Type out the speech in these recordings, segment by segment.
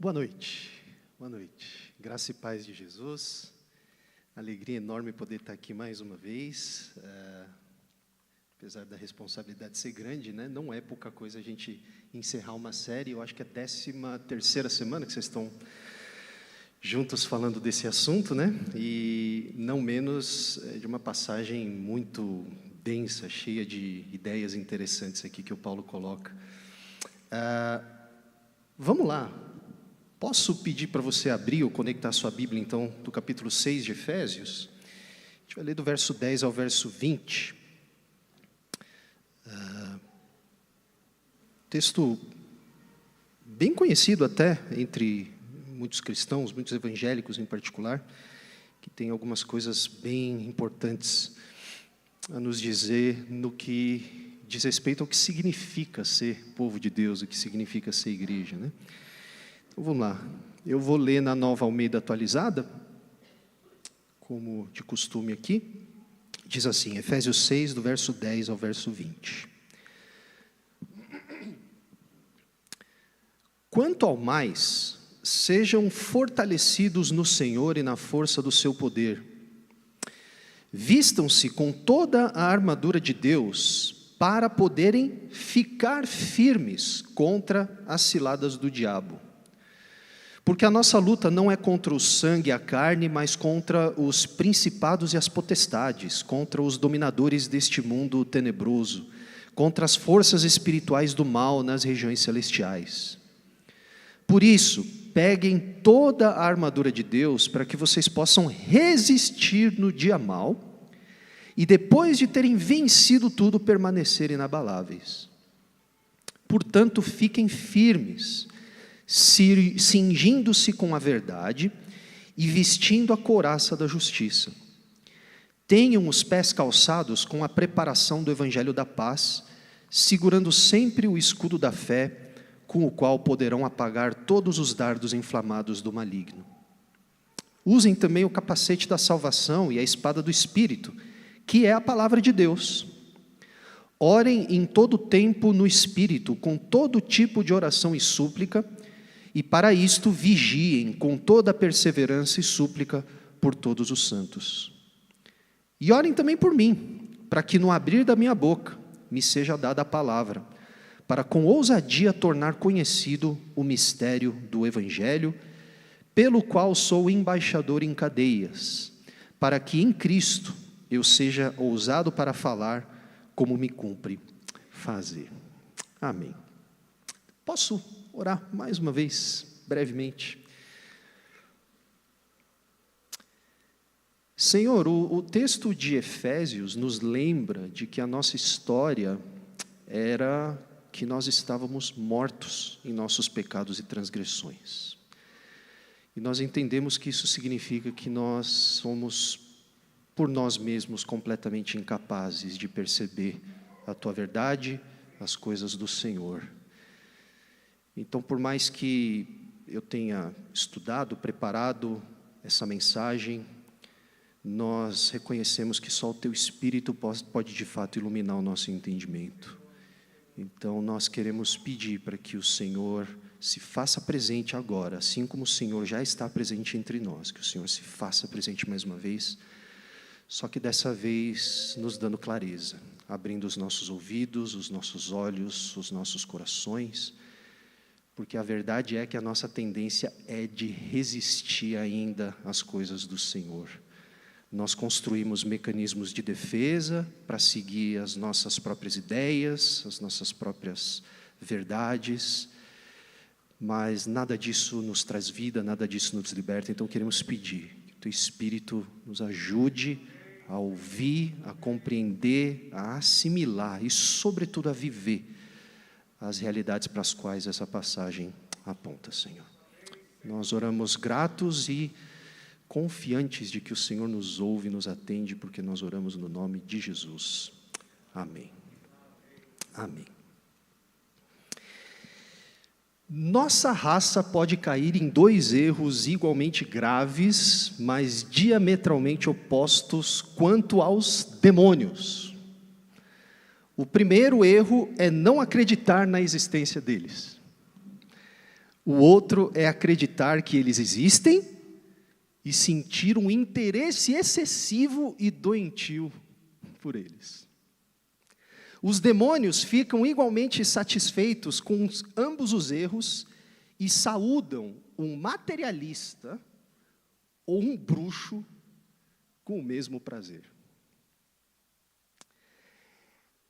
Boa noite, boa noite. Graça e paz de Jesus. Alegria enorme poder estar aqui mais uma vez. Apesar da responsabilidade ser grande, né? Não é pouca coisa a gente encerrar uma série. Eu acho que é a 13ª semana que vocês estão juntos falando desse assunto, né? E não menos de uma passagem muito densa, cheia de ideias interessantes aqui que o Paulo coloca. Vamos lá. Posso pedir para você abrir ou conectar sua Bíblia, então, do capítulo 6 de Efésios? A gente vai ler do verso 10 ao verso 20. Texto bem conhecido até entre muitos cristãos, muitos evangélicos em particular, que tem algumas coisas bem importantes a nos dizer no que diz respeito ao que significa ser povo de Deus, o que significa ser igreja, né? Então, vamos lá. Eu vou ler na Nova Almeida Atualizada, como de costume aqui. Diz assim, Efésios 6, do verso 10 ao verso 20. Quanto ao mais, sejam fortalecidos no Senhor e na força do seu poder. Vistam-se com toda a armadura de Deus, para poderem ficar firmes contra as ciladas do diabo. Porque a nossa luta não é contra o sangue e a carne, mas contra os principados e as potestades, contra os dominadores deste mundo tenebroso, contra as forças espirituais do mal nas regiões celestiais. Por isso, peguem toda a armadura de Deus para que vocês possam resistir no dia mau e depois de terem vencido tudo, permanecerem inabaláveis. Portanto, fiquem firmes, cingindo-se com a verdade e vestindo a couraça da justiça. Tenham os pés calçados com a preparação do evangelho da paz, segurando sempre o escudo da fé, com o qual poderão apagar todos os dardos inflamados do maligno. Usem também o capacete da salvação e a espada do Espírito, que é a palavra de Deus. Orem em todo tempo no Espírito, com todo tipo de oração e súplica, e para isto vigiem com toda a perseverança e súplica por todos os santos. E orem também por mim, para que no abrir da minha boca me seja dada a palavra, para com ousadia tornar conhecido o mistério do Evangelho, pelo qual sou embaixador em cadeias, para que em Cristo eu seja ousado para falar como me cumpre fazer. Amém. Posso orar mais uma vez, brevemente? Senhor, o texto de Efésios nos lembra de que a nossa história era que nós estávamos mortos em nossos pecados e transgressões. E nós entendemos que isso significa que nós somos, por nós mesmos, completamente incapazes de perceber a Tua verdade, as coisas do Senhor. Então, por mais que eu tenha estudado, preparado essa mensagem, nós reconhecemos que só o Teu Espírito pode de fato iluminar o nosso entendimento. Então, nós queremos pedir para que o Senhor se faça presente agora, assim como o Senhor já está presente entre nós, que o Senhor se faça presente mais uma vez, só que dessa vez nos dando clareza, abrindo os nossos ouvidos, os nossos olhos, os nossos corações, porque a verdade é que a nossa tendência é de resistir ainda às coisas do Senhor. Nós construímos mecanismos de defesa para seguir as nossas próprias ideias, as nossas próprias verdades, mas nada disso nos traz vida, nada disso nos liberta. Então queremos pedir que o Teu Espírito nos ajude a ouvir, a compreender, a assimilar e, sobretudo, a viver as realidades para as quais essa passagem aponta, Senhor. Nós oramos gratos e confiantes de que o Senhor nos ouve e nos atende, porque nós oramos no nome de Jesus. Amém. Amém. Nossa raça pode cair em dois erros igualmente graves, mas diametralmente opostos quanto aos demônios. O primeiro erro é não acreditar na existência deles. O outro é acreditar que eles existem e sentir um interesse excessivo e doentio por eles. Os demônios ficam igualmente satisfeitos com ambos os erros e saúdam um materialista ou um bruxo com o mesmo prazer.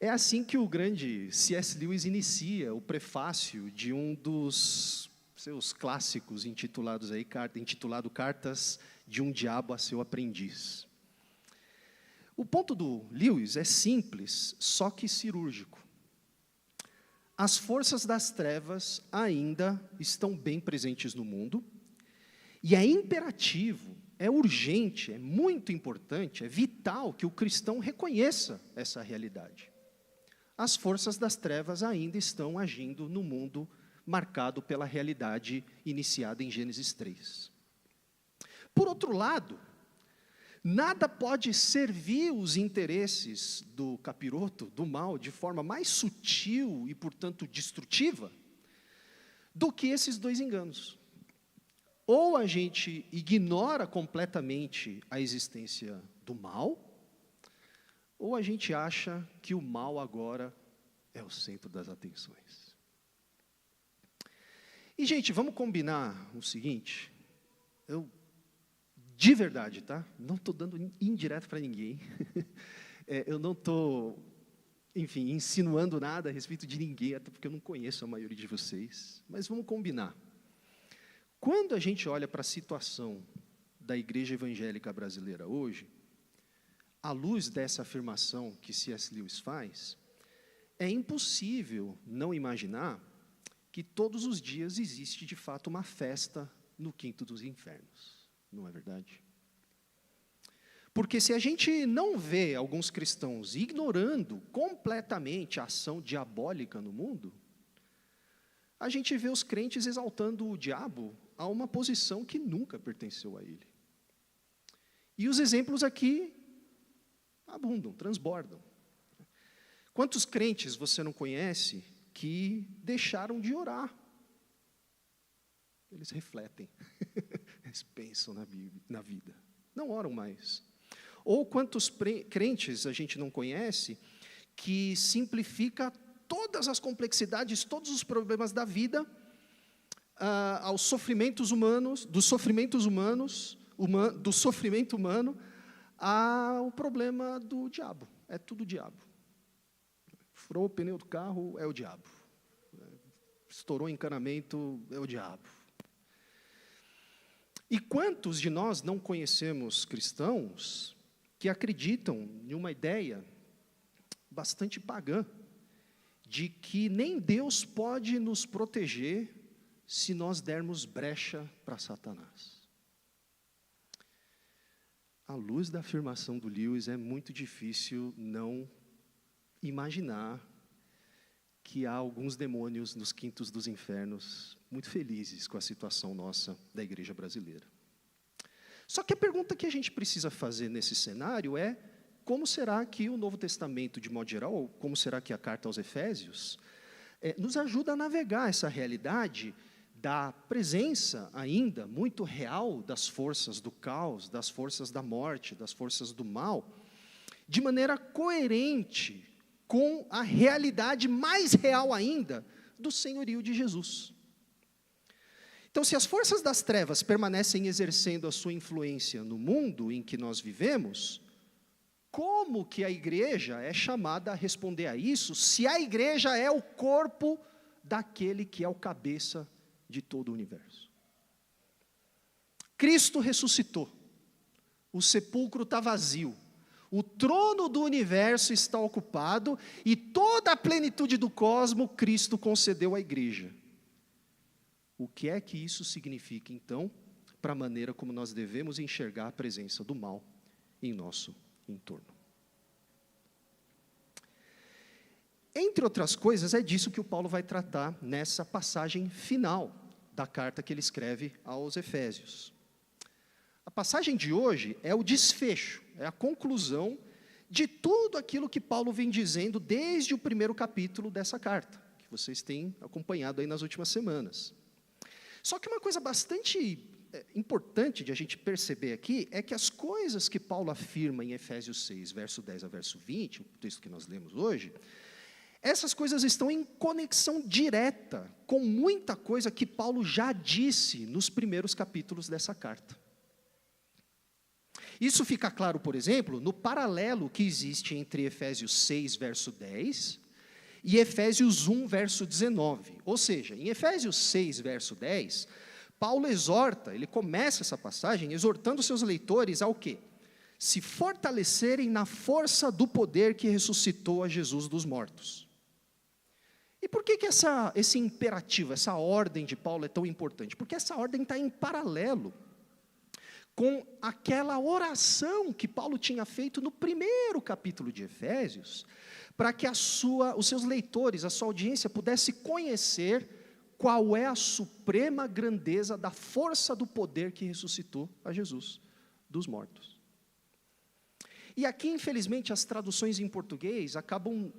É assim que o grande C.S. Lewis inicia o prefácio de um dos seus clássicos intitulado Cartas de um Diabo a seu Aprendiz. O ponto do Lewis é simples, só que cirúrgico. As forças das trevas ainda estão bem presentes no mundo, e é imperativo, é urgente, é muito importante, é vital que o cristão reconheça essa realidade. As forças das trevas ainda estão agindo no mundo marcado pela realidade iniciada em Gênesis 3. Por outro lado, nada pode servir os interesses do capiroto, do mal, de forma mais sutil e, portanto, destrutiva, do que esses dois enganos. Ou a gente ignora completamente a existência do mal, ou a gente acha que o mal agora é o centro das atenções. E, gente, vamos combinar o seguinte, de verdade, tá? Não estou dando indireto para ninguém, eu não estou, enfim, insinuando nada a respeito de ninguém, até porque eu não conheço a maioria de vocês, mas vamos combinar. Quando a gente olha para a situação da igreja evangélica brasileira hoje, à luz dessa afirmação que C.S. Lewis faz, é impossível não imaginar que todos os dias existe, de fato, uma festa no quinto dos infernos. Não é verdade? Porque se a gente não vê alguns cristãos ignorando completamente a ação diabólica no mundo, a gente vê os crentes exaltando o diabo a uma posição que nunca pertenceu a ele. E os exemplos aqui abundam, transbordam. Quantos crentes você não conhece que deixaram de orar? Eles refletem, eles pensam na vida, não oram mais. Ou quantos crentes a gente não conhece que simplifica todas as complexidades, todos os problemas da vida aos sofrimentos humanos, do sofrimento humano ao problema do diabo. É tudo diabo. Furou o pneu do carro, é o diabo. Estourou o encanamento, é o diabo. E quantos de nós não conhecemos cristãos que acreditam em uma ideia bastante pagã, de que nem Deus pode nos proteger se nós dermos brecha para Satanás? À luz da afirmação do Lewis, é muito difícil não imaginar que há alguns demônios nos quintos dos infernos muito felizes com a situação nossa da igreja brasileira. Só que a pergunta que a gente precisa fazer nesse cenário é: como será que o Novo Testamento, de modo geral, ou como será que a carta aos Efésios, nos ajuda a navegar essa realidade da presença ainda muito real das forças do caos, das forças da morte, das forças do mal, de maneira coerente com a realidade mais real ainda do senhorio de Jesus. Então, se as forças das trevas permanecem exercendo a sua influência no mundo em que nós vivemos, como que a igreja é chamada a responder a isso, se a igreja é o corpo daquele que é o cabeça de todo o universo? Cristo ressuscitou, o sepulcro está vazio, o trono do universo está ocupado e toda a plenitude do cosmo Cristo concedeu à igreja. O que é que isso significa, então, para a maneira como nós devemos enxergar a presença do mal em nosso entorno? Entre outras coisas, é disso que o Paulo vai tratar nessa passagem final da carta que ele escreve aos Efésios. A passagem de hoje é o desfecho, é a conclusão de tudo aquilo que Paulo vem dizendo desde o primeiro capítulo dessa carta, que vocês têm acompanhado aí nas últimas semanas. Só que uma coisa bastante importante de a gente perceber aqui é que as coisas que Paulo afirma em Efésios 6, verso 10 a verso 20, o texto que nós lemos hoje, essas coisas estão em conexão direta com muita coisa que Paulo já disse nos primeiros capítulos dessa carta. Isso fica claro, por exemplo, no paralelo que existe entre Efésios 6, verso 10, e Efésios 1, verso 19. Ou seja, em Efésios 6, verso 10, Paulo exorta, ele começa essa passagem exortando seus leitores ao quê? Se fortalecerem na força do poder que ressuscitou a Jesus dos mortos. E por que esse imperativo, essa ordem de Paulo é tão importante? Porque essa ordem está em paralelo com aquela oração que Paulo tinha feito no primeiro capítulo de Efésios, para que os seus leitores, a sua audiência, pudesse conhecer qual é a suprema grandeza da força do poder que ressuscitou a Jesus dos mortos. E aqui, infelizmente, as traduções em português acabam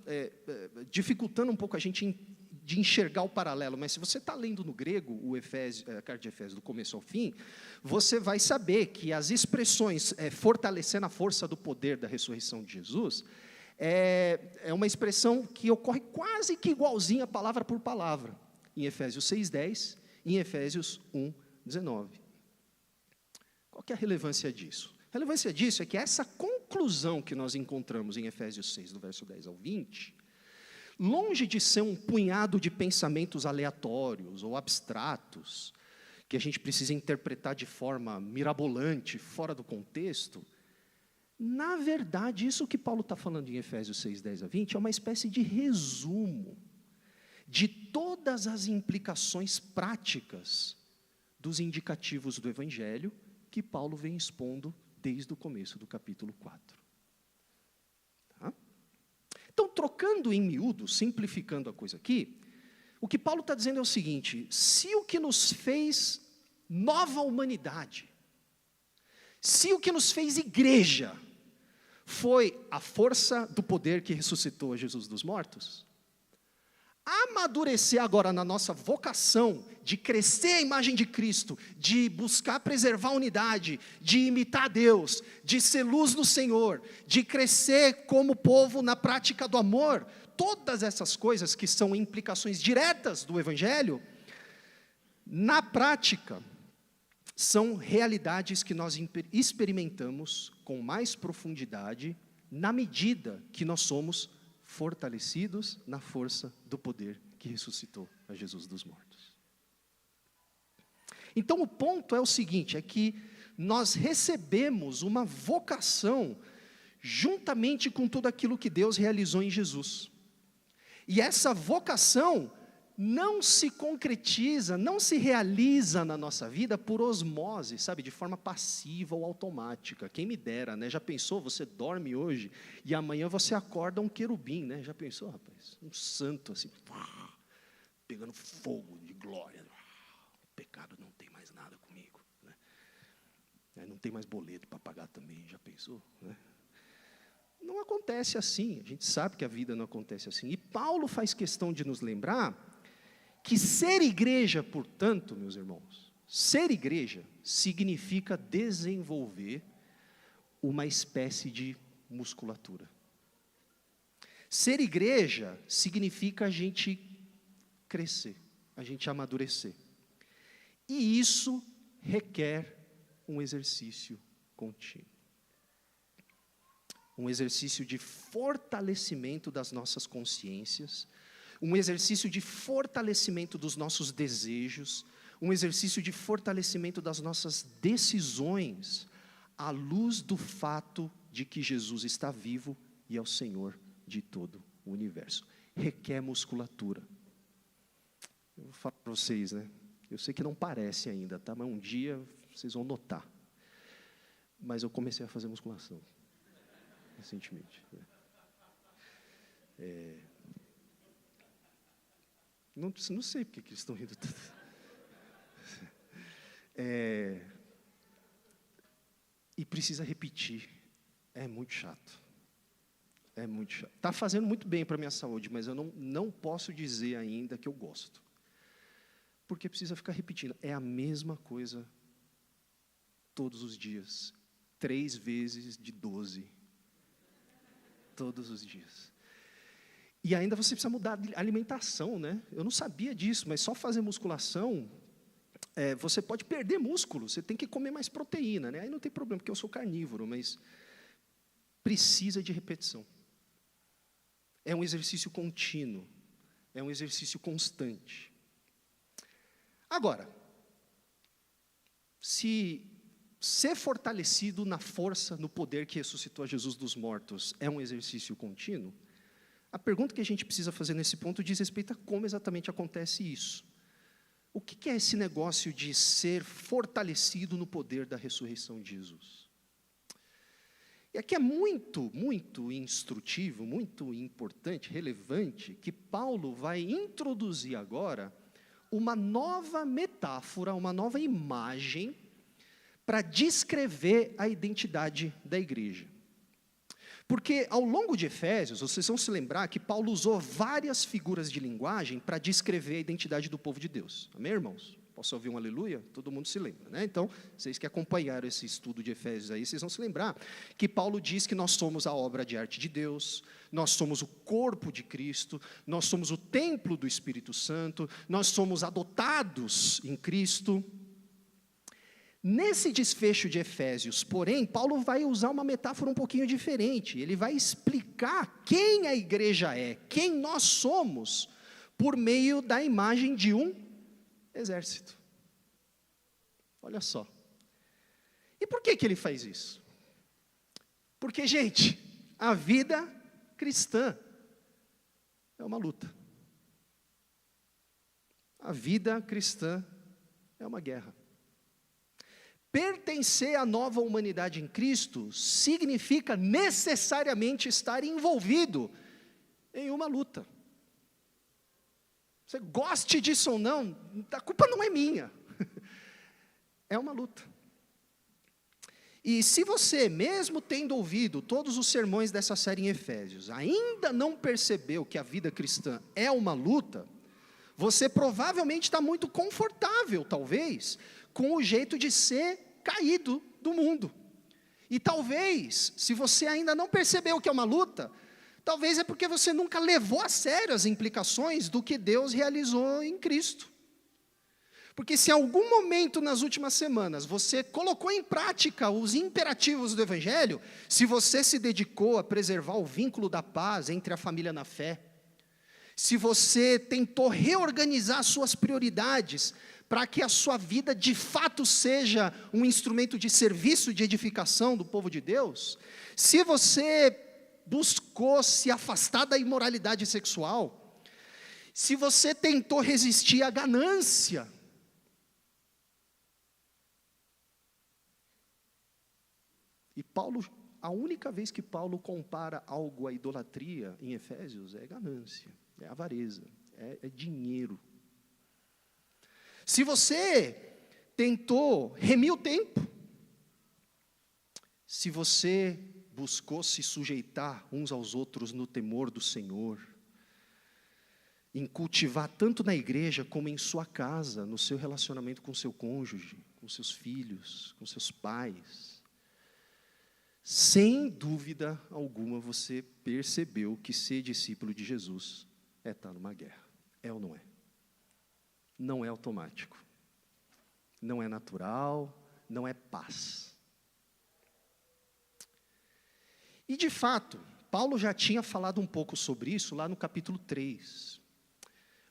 dificultando um pouco a gente de enxergar o paralelo, mas se você está lendo no grego a carta de Efésios do começo ao fim, você vai saber que as expressões fortalecendo a força do poder da ressurreição de Jesus, é uma expressão que ocorre quase que igualzinha palavra por palavra, em Efésios 6:10 e em Efésios 1:19. Qual que é a relevância disso? A relevância disso é que essa conclusão que nós encontramos em Efésios 6, do verso 10 ao 20, longe de ser um punhado de pensamentos aleatórios ou abstratos, que a gente precisa interpretar de forma mirabolante, fora do contexto, na verdade, isso que Paulo está falando em Efésios 6, 10 a 20, é uma espécie de resumo de todas as implicações práticas dos indicativos do Evangelho que Paulo vem expondo desde o começo do capítulo 4. Tá? Então, trocando em miúdo, simplificando a coisa aqui, o que Paulo está dizendo é o seguinte: se o que nos fez nova humanidade, se o que nos fez igreja, foi a força do poder que ressuscitou a Jesus dos mortos, amadurecer agora na nossa vocação de crescer a imagem de Cristo, de buscar preservar a unidade, de imitar Deus, de ser luz no Senhor, de crescer como povo na prática do amor, todas essas coisas que são implicações diretas do Evangelho, na prática, são realidades que nós experimentamos com mais profundidade na medida que nós somos fortalecidos na força do poder que ressuscitou a Jesus dos mortos. Então o ponto é o seguinte, é que nós recebemos uma vocação juntamente com tudo aquilo que Deus realizou em Jesus. E essa vocação não se concretiza, não se realiza na nossa vida por osmose, sabe, de forma passiva ou automática. Quem me dera, né? Já pensou, você dorme hoje e amanhã você acorda um querubim, né? Já pensou, rapaz? Um santo assim, pegando fogo de glória. O pecado não tem mais nada comigo, né? Não tem mais boleto para pagar também, já pensou, né? Não acontece assim, a gente sabe que a vida não acontece assim. E Paulo faz questão de nos lembrar que ser igreja, portanto, meus irmãos, ser igreja significa desenvolver uma espécie de musculatura. Ser igreja significa a gente crescer, a gente amadurecer. E isso requer um exercício contínuo. Um exercício de fortalecimento das nossas consciências, um exercício de fortalecimento dos nossos desejos, um exercício de fortalecimento das nossas decisões, à luz do fato de que Jesus está vivo e é o Senhor de todo o universo. Requer musculatura. Eu vou falar para vocês, né? Eu sei que não parece ainda, tá? Mas um dia vocês vão notar. Mas eu comecei a fazer musculação recentemente. Não sei porque que eles estão rindo tanto. E precisa repetir. É muito chato. É muito chato. Está fazendo muito bem para a minha saúde, mas eu não posso dizer ainda que eu gosto. porque precisa ficar repetindo. É a mesma coisa todos os dias. 3 vezes de 12. Todos os dias. E ainda você precisa mudar a alimentação, né? Eu não sabia disso, mas só fazer musculação, você pode perder músculo, você tem que comer mais proteína, né? Aí não tem problema, porque eu sou carnívoro, mas precisa de repetição. É um exercício contínuo, é um exercício constante. Agora, se ser fortalecido na força, no poder que ressuscitou a Jesus dos mortos é um exercício contínuo, a pergunta que a gente precisa fazer nesse ponto diz respeito a como exatamente acontece isso. O que é esse negócio de ser fortalecido no poder da ressurreição de Jesus? E aqui é muito, muito instrutivo, muito importante, relevante, que Paulo vai introduzir agora uma nova metáfora, uma nova imagem para descrever a identidade da igreja. Porque ao longo de Efésios, vocês vão se lembrar que Paulo usou várias figuras de linguagem para descrever a identidade do povo de Deus. Amém, irmãos? Posso ouvir um aleluia? Todo mundo se lembra, né? Então, vocês que acompanharam esse estudo de Efésios aí, vocês vão se lembrar que Paulo diz que nós somos a obra de arte de Deus, nós somos o corpo de Cristo, nós somos o templo do Espírito Santo, nós somos adotados em Cristo. Nesse desfecho de Efésios, porém, Paulo vai usar uma metáfora um pouquinho diferente. Ele vai explicar quem a igreja é, quem nós somos, por meio da imagem de um exército. Olha só. E por que ele faz isso? Porque, gente, a vida cristã é uma luta. A vida cristã é uma guerra. Pertencer à nova humanidade em Cristo significa necessariamente estar envolvido em uma luta. Você goste disso ou não, a culpa não é minha. É uma luta. E se você, mesmo tendo ouvido todos os sermões dessa série em Efésios, ainda não percebeu que a vida cristã é uma luta, você provavelmente está muito confortável, talvez, com o jeito de ser caído do mundo. E talvez, se você ainda não percebeu que é uma luta, talvez é porque você nunca levou a sério as implicações do que Deus realizou em Cristo. Porque se em algum momento nas últimas semanas você colocou em prática os imperativos do Evangelho, se você se dedicou a preservar o vínculo da paz entre a família na fé, se você tentou reorganizar suas prioridades para que a sua vida de fato seja um instrumento de serviço, de edificação do povo de Deus, se você buscou se afastar da imoralidade sexual, se você tentou resistir à ganância, e Paulo, a única vez que Paulo compara algo à idolatria em Efésios é ganância, é avareza, é dinheiro. Se você tentou remir o tempo, se você buscou se sujeitar uns aos outros no temor do Senhor, em cultivar tanto na igreja como em sua casa, no seu relacionamento com seu cônjuge, com seus filhos, com seus pais, sem dúvida alguma você percebeu que ser discípulo de Jesus é estar numa guerra. É ou não é? Não é automático. Não é natural, não é paz. E de fato, Paulo já tinha falado um pouco sobre isso lá no capítulo 3.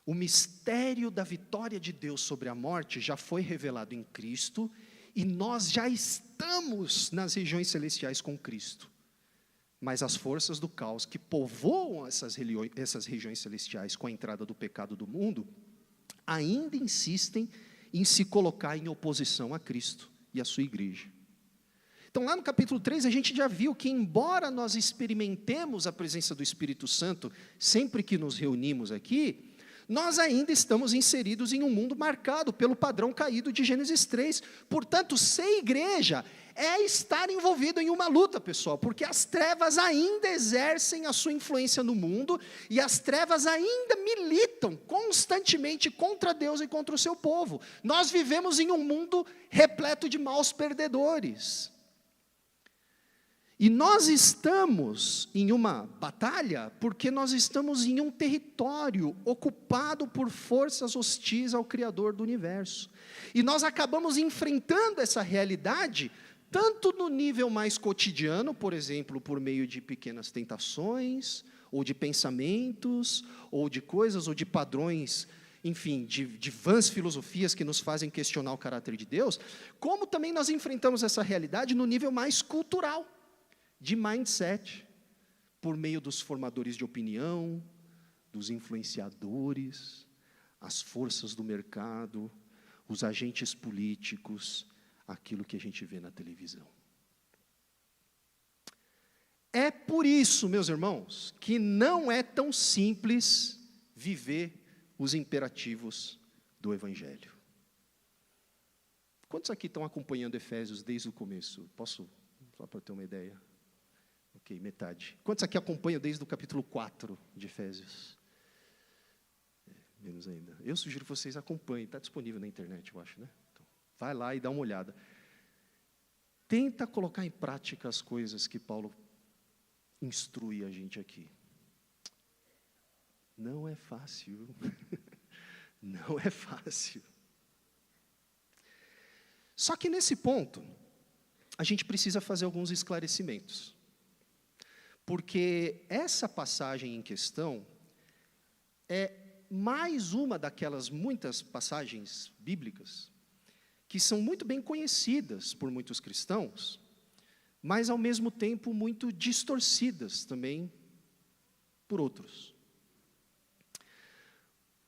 O mistério da vitória de Deus sobre a morte já foi revelado em Cristo, e nós já estamos nas regiões celestiais com Cristo. Mas as forças do caos que povoam essas regiões celestiais com a entrada do pecado do mundo, ainda insistem em se colocar em oposição a Cristo e a sua igreja. Então lá no capítulo 3 a gente já viu que embora nós experimentemos a presença do Espírito Santo sempre que nos reunimos aqui, Nós ainda estamos inseridos em um mundo marcado pelo padrão caído de Gênesis 3. Portanto, ser igreja é estar envolvido em uma luta, pessoal, porque as trevas ainda exercem a sua influência no mundo, e as trevas ainda militam constantemente contra Deus e contra o seu povo. Nós vivemos em um mundo repleto de maus perdedores. E nós estamos em uma batalha porque nós estamos em um território ocupado por forças hostis ao Criador do universo. E nós acabamos enfrentando essa realidade, tanto no nível mais cotidiano, por exemplo, por meio de pequenas tentações, ou de pensamentos, ou de coisas, ou de padrões, enfim, de vãs filosofias que nos fazem questionar o caráter de Deus, como também nós enfrentamos essa realidade no nível mais cultural, de mindset, por meio dos formadores de opinião, dos influenciadores, as forças do mercado, os agentes políticos, aquilo que a gente vê na televisão. É por isso, meus irmãos, que não é tão simples viver os imperativos do Evangelho. Quantos aqui estão acompanhando Efésios desde o começo? Posso, só para ter uma ideia? Ok, metade. Quantos aqui acompanham desde o capítulo 4 de Efésios? Menos ainda. Eu sugiro que vocês acompanhem, está disponível na internet, eu acho, né? Então, vai lá e dá uma olhada. Tenta colocar em prática as coisas que Paulo instrui a gente aqui. Não é fácil. Não é fácil. Só que nesse ponto, a gente precisa fazer alguns esclarecimentos. Porque essa passagem em questão é mais uma daquelas muitas passagens bíblicas que são muito bem conhecidas por muitos cristãos, mas ao mesmo tempo muito distorcidas também por outros.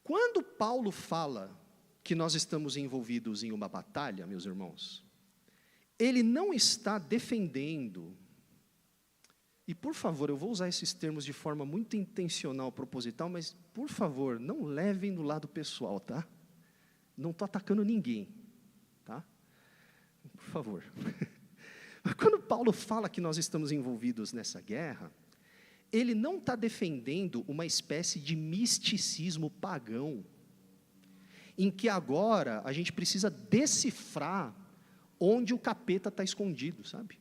Quando Paulo fala que nós estamos envolvidos em uma batalha, meus irmãos, ele não está defendendo. E, por favor, eu vou usar esses termos de forma muito intencional, proposital, mas, por favor, não levem no lado pessoal, tá? Não estou atacando ninguém, tá? Por favor. Quando Paulo fala que nós estamos envolvidos nessa guerra, ele não está defendendo uma espécie de misticismo pagão, em que agora a gente precisa decifrar onde o capeta está escondido, sabe?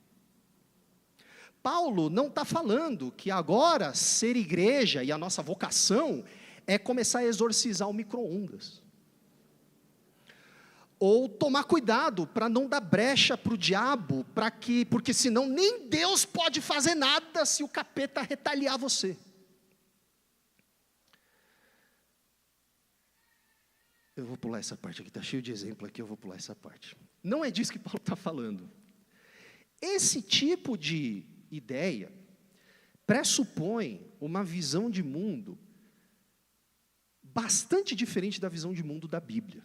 Paulo não está falando que agora ser igreja e a nossa vocação é começar a exorcizar o micro-ondas. Ou tomar cuidado para não dar brecha para o diabo, porque senão nem Deus pode fazer nada se o capeta retaliar você. Eu vou pular essa parte aqui, está cheio de exemplo aqui, eu vou pular essa parte. Não é disso que Paulo está falando. Esse tipo de ideia pressupõe uma visão de mundo bastante diferente da visão de mundo da Bíblia.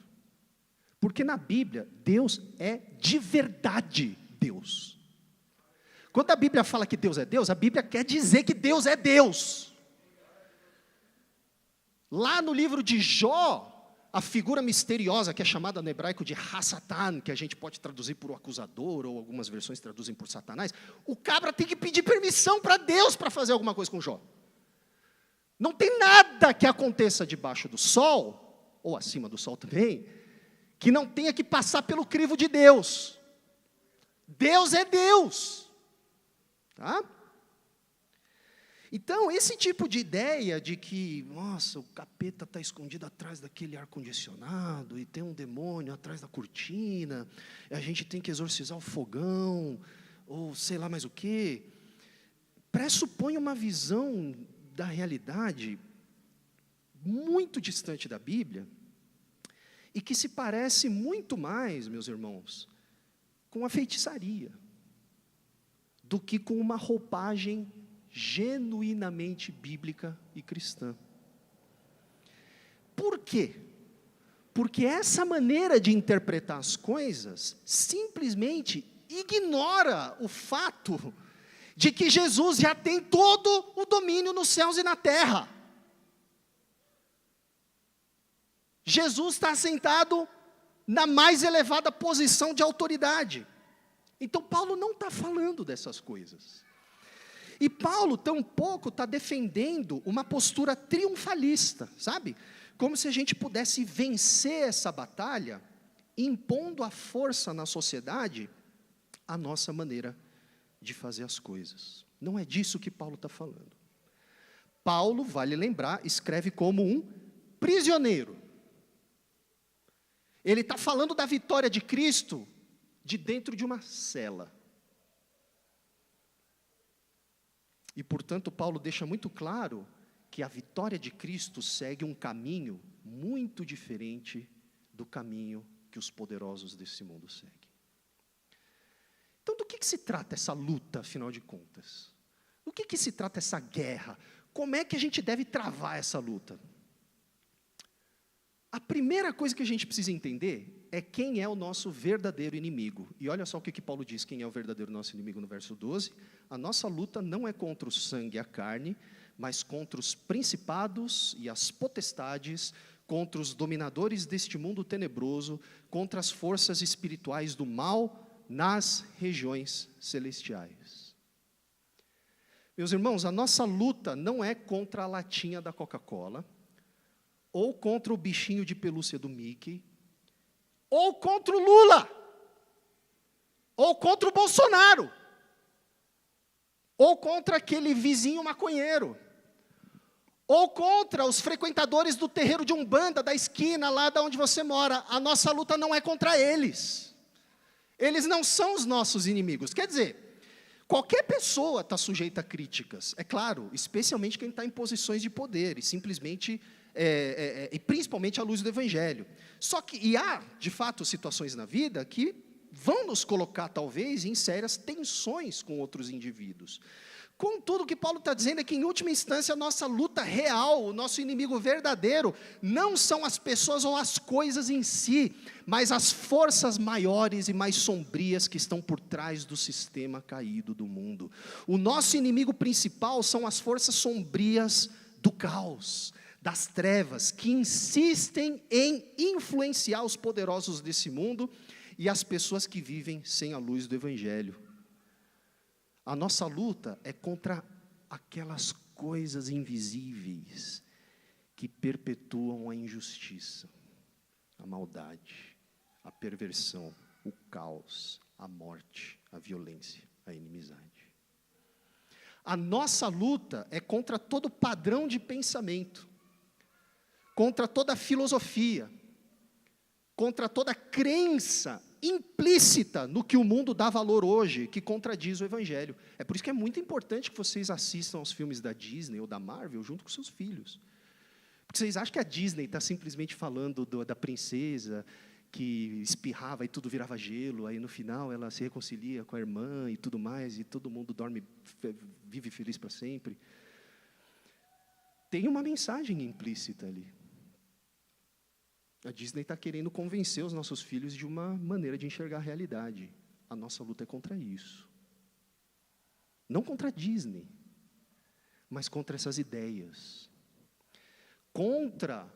Porque na Bíblia, Deus é de verdade Deus. Quando a Bíblia fala que Deus é Deus, a Bíblia quer dizer que Deus é Deus. Lá no livro de Jó, a figura misteriosa que é chamada no hebraico de Ha-Satan, que a gente pode traduzir por o acusador, ou algumas versões traduzem por Satanás, o cabra tem que pedir permissão para Deus para fazer alguma coisa com Jó. Não tem nada que aconteça debaixo do sol, ou acima do sol também, que não tenha que passar pelo crivo de Deus. Deus é Deus. Tá? Então, esse tipo de ideia de que, nossa, o capeta está escondido atrás daquele ar-condicionado, e tem um demônio atrás da cortina, e a gente tem que exorcizar o fogão, ou sei lá mais o quê, pressupõe uma visão da realidade muito distante da Bíblia, e que se parece muito mais, meus irmãos, com a feitiçaria, do que com uma roupagem genuinamente bíblica e cristã. Por quê? Porque essa maneira de interpretar as coisas simplesmente ignora o fato de que Jesus já tem todo o domínio nos céus e na terra. Jesus está sentado na mais elevada posição de autoridade. Então Paulo não está falando dessas coisas. E Paulo tampouco está defendendo uma postura triunfalista, sabe? Como se a gente pudesse vencer essa batalha, impondo a força na sociedade a nossa maneira de fazer as coisas. Não é disso que Paulo está falando. Paulo, vale lembrar, escreve como um prisioneiro. Ele está falando da vitória de Cristo de dentro de uma cela. E, portanto, Paulo deixa muito claro que a vitória de Cristo segue um caminho muito diferente do caminho que os poderosos desse mundo seguem. Então, do que se trata essa luta, afinal de contas? Do que se trata essa guerra? Como é que a gente deve travar essa luta? A primeira coisa que a gente precisa entender é quem é o nosso verdadeiro inimigo. E olha só o que Paulo diz, quem é o verdadeiro nosso inimigo no verso 12. A nossa luta não é contra o sangue e a carne, mas contra os principados e as potestades, contra os dominadores deste mundo tenebroso, contra as forças espirituais do mal nas regiões celestiais. Meus irmãos, a nossa luta não é contra a latinha da Coca-Cola, ou contra o bichinho de pelúcia do Mickey, ou contra o Lula, ou contra o Bolsonaro, ou contra aquele vizinho maconheiro, ou contra os frequentadores do terreiro de Umbanda, da esquina lá de onde você mora. A nossa luta não é contra eles. Eles não são os nossos inimigos. Quer dizer, qualquer pessoa está sujeita a críticas, é claro, especialmente quem está em posições de poder, e simplesmente... e principalmente à luz do Evangelho. Só que há, de fato, situações na vida que vão nos colocar, talvez, em sérias tensões com outros indivíduos. Contudo, o que Paulo está dizendo é que, em última instância, a nossa luta real, o nosso inimigo verdadeiro, não são as pessoas ou as coisas em si, mas as forças maiores e mais sombrias que estão por trás do sistema caído do mundo. O nosso inimigo principal são as forças sombrias do caos, das trevas, que insistem em influenciar os poderosos desse mundo e as pessoas que vivem sem a luz do Evangelho. A nossa luta é contra aquelas coisas invisíveis que perpetuam a injustiça, a maldade, a perversão, o caos, a morte, a violência, a inimizade. A nossa luta é contra todo padrão de pensamento, contra toda filosofia, contra toda crença implícita no que o mundo dá valor hoje, que contradiz o Evangelho. É por isso que é muito importante que vocês assistam aos filmes da Disney ou da Marvel junto com seus filhos. Porque vocês acham que a Disney está simplesmente falando da princesa que espirrava e tudo virava gelo, aí no final ela se reconcilia com a irmã e tudo mais, e todo mundo vive feliz para sempre. Tem uma mensagem implícita ali. A Disney está querendo convencer os nossos filhos de uma maneira de enxergar a realidade. A nossa luta é contra isso. Não contra a Disney, mas contra essas ideias. Contra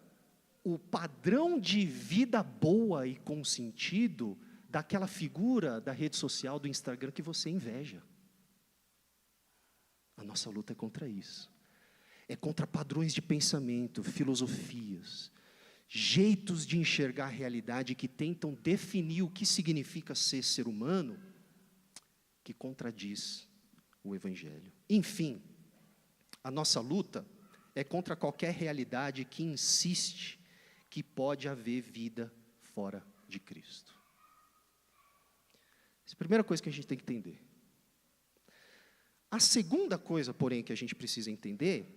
o padrão de vida boa e com sentido daquela figura da rede social, do Instagram, que você inveja. A nossa luta é contra isso. É contra padrões de pensamento, filosofias, jeitos de enxergar a realidade que tentam definir o que significa ser humano, que contradiz o Evangelho. Enfim, a nossa luta é contra qualquer realidade que insiste que pode haver vida fora de Cristo. Essa é a primeira coisa que a gente tem que entender. A segunda coisa, porém, que a gente precisa entender,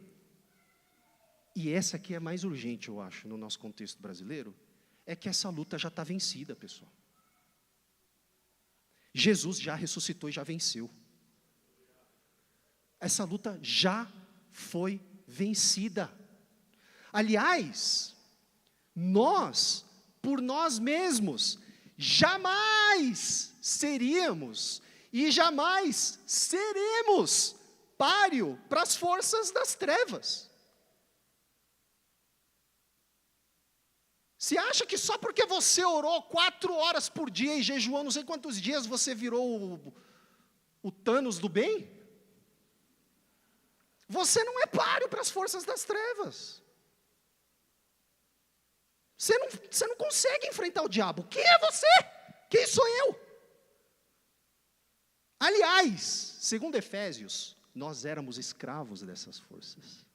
e essa aqui é mais urgente, eu acho, no nosso contexto brasileiro, é que essa luta já está vencida, pessoal. Jesus já ressuscitou e já venceu. Essa luta já foi vencida. Aliás, nós, por nós mesmos, jamais seríamos e jamais seremos páreo para as forças das trevas. Você acha que só porque você orou 4 horas por dia e jejuou não sei quantos dias, você virou o Thanos do bem? Você não é páreo para as forças das trevas. Você não consegue enfrentar o diabo. Quem é você? Quem sou eu? Aliás, segundo Efésios, nós éramos escravos dessas forças.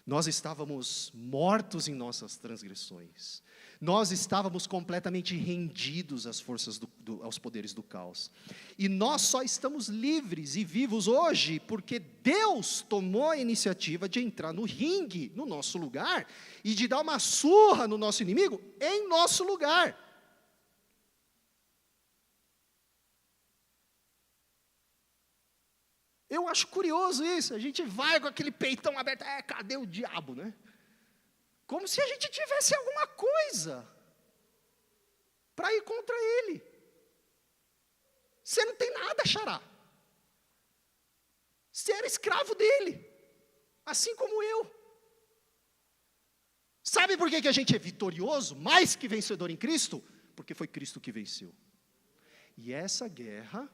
Nós estávamos mortos em nossas transgressões. Nós estávamos completamente rendidos às forças aos poderes do caos. E nós só estamos livres e vivos hoje porque Deus tomou a iniciativa de entrar no ringue, no nosso lugar, e de dar uma surra no nosso inimigo em nosso lugar. Eu acho curioso isso, a gente vai com aquele peitão aberto, cadê o diabo, né? Como se a gente tivesse alguma coisa para ir contra ele. Você não tem nada, xará. Você era escravo dele, assim como eu. Sabe por que a gente é vitorioso, mais que vencedor em Cristo? Porque foi Cristo que venceu. E essa guerra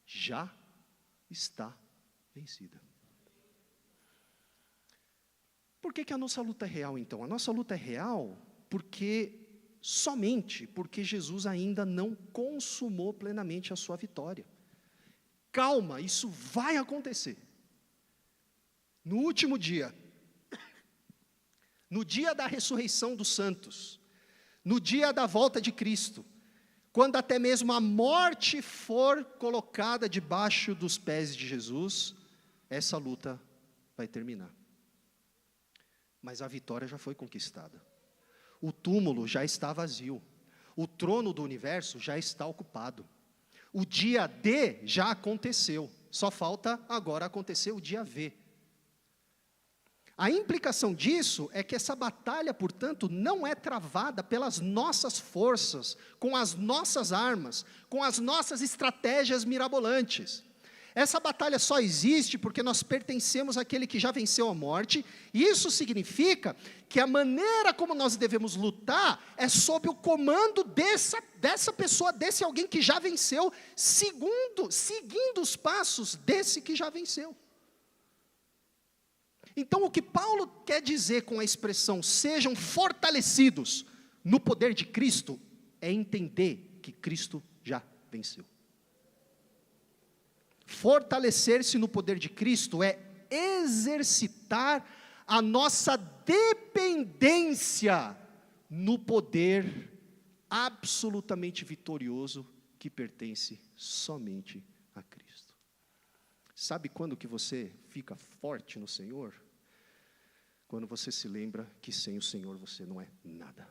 já está vencida. Por que a nossa luta é real, então? A nossa luta é real somente porque Jesus ainda não consumou plenamente a sua vitória. Calma, isso vai acontecer. No último dia, no dia da ressurreição dos santos, no dia da volta de Cristo, quando até mesmo a morte for colocada debaixo dos pés de Jesus, essa luta vai terminar. Mas a vitória já foi conquistada. O túmulo já está vazio. O trono do universo já está ocupado. O dia D já aconteceu. Só falta agora acontecer o dia V. A implicação disso é que essa batalha, portanto, não é travada pelas nossas forças, com as nossas armas, com as nossas estratégias mirabolantes. Essa batalha só existe porque nós pertencemos àquele que já venceu a morte, e isso significa que a maneira como nós devemos lutar é sob o comando dessa pessoa, desse alguém que já venceu, seguindo os passos desse que já venceu. Então, o que Paulo quer dizer com a expressão sejam fortalecidos no poder de Cristo, é entender que Cristo já venceu. Fortalecer-se no poder de Cristo é exercitar a nossa dependência no poder absolutamente vitorioso que pertence somente a Cristo. Sabe quando que você fica forte no Senhor? Quando você se lembra que sem o Senhor você não é nada.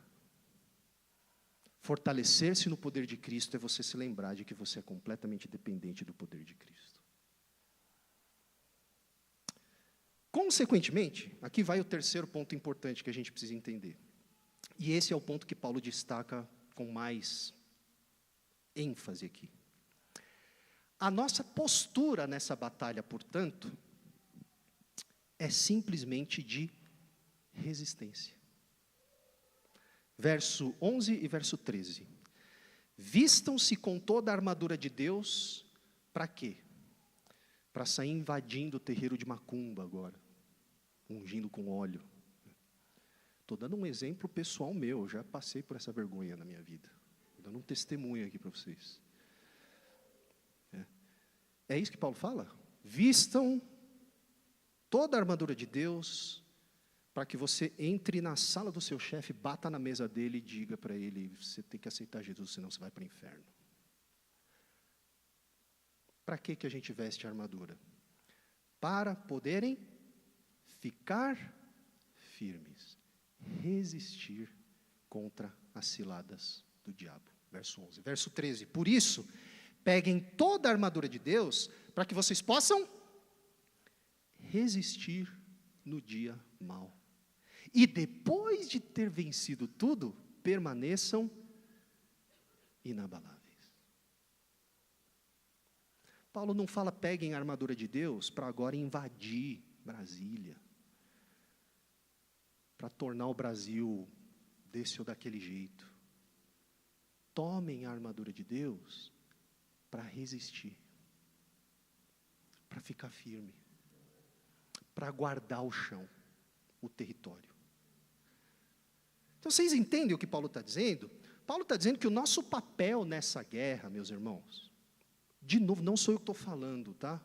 Fortalecer-se no poder de Cristo é você se lembrar de que você é completamente dependente do poder de Cristo. Consequentemente, aqui vai o terceiro ponto importante que a gente precisa entender. E esse é o ponto que Paulo destaca com mais ênfase aqui. A nossa postura nessa batalha, portanto, é simplesmente de resistência. Verso 11 e verso 13. Vistam-se com toda a armadura de Deus, para quê? Para sair invadindo o terreiro de macumba agora, ungindo com óleo. Estou dando um exemplo pessoal meu, já passei por essa vergonha na minha vida. Estou dando um testemunho aqui para vocês. É isso que Paulo fala? Vistam toda a armadura de Deus, para que você entre na sala do seu chefe, bata na mesa dele e diga para ele, você tem que aceitar Jesus, senão você vai para o inferno. Para que a gente veste a armadura? Para poderem ficar firmes, resistir contra as ciladas do diabo. Verso 11. Verso 13. Por isso, peguem toda a armadura de Deus, para que vocês possam resistir no dia mau. E depois de ter vencido tudo, permaneçam inabaláveis. Paulo não fala peguem a armadura de Deus para agora invadir Brasília, para tornar o Brasil desse ou daquele jeito. Tomem a armadura de Deus para resistir, para ficar firme, para guardar o chão, o território. Então vocês entendem o que Paulo está dizendo? Paulo está dizendo que o nosso papel nessa guerra, meus irmãos, de novo, não sou eu que estou falando, tá?